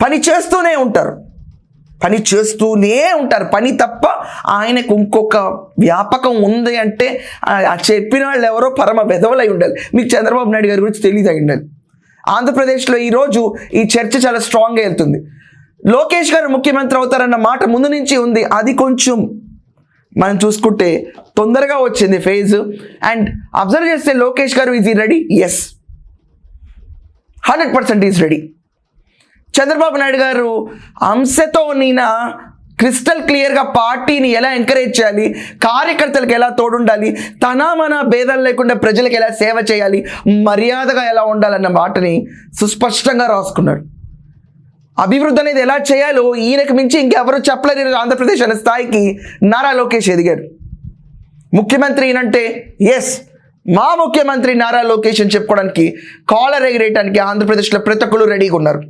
పని చేస్తూనే ఉంటారు, పని తప్ప ఆయనకు ఇంకొక వ్యాపకం ఉంది అంటే చెప్పిన వాళ్ళు ఎవరో పరమ వెధవలై ఉండాలి. మీకు చంద్రబాబు నాయుడు గారి గురించి తెలియదు అయి ఉండాలి. ఆంధ్రప్రదేశ్లో ఈరోజు ఈ చర్చ చాలా స్ట్రాంగ్గా వెళ్తుంది. లోకేష్ గారు ముఖ్యమంత్రి అవుతారన్న మాట ముందు నుంచి ఉంది. అది కొంచెం మనం చూసుకుంటే తొందరగా వచ్చింది ఫేజ్. అండ్ అబ్జర్వ్ చేస్తే Lokesh garu is ready? Yes, 100% is ready. Chandrababu Naidu garu అంశతో నేను క్రిస్టల్ క్లియర్గా పార్టీని ఎలా ఎంకరేజ్ చేయాలి, కార్యకర్తలకు ఎలా తోడుండాలి, మన భేదాలు లేకుండా ప్రజలకు ఎలా సేవ చేయాలి, మర్యాదగా ఎలా ఉండాలన్న మాటని సుస్పష్టంగా రాసుకున్నాడు. అభివృద్ధి అనేది ఎలా చేయాలో ఈయనకు మించి ఇంకెవరూ చెప్పలేరు. ఆంధ్రప్రదేశ్ అనే స్థాయికి నారా లోకేష్ ఎదిగాడు. ముఖ్యమంత్రి అంటే ఎస్, మా ముఖ్యమంత్రి నారా లోకేష్ అని చెప్పుకోవడానికి, కాలర్ ఎగిరేయడానికి ఆంధ్రప్రదేశ్లో ప్రతి ఒక్కరు రెడీగా ఉన్నారు.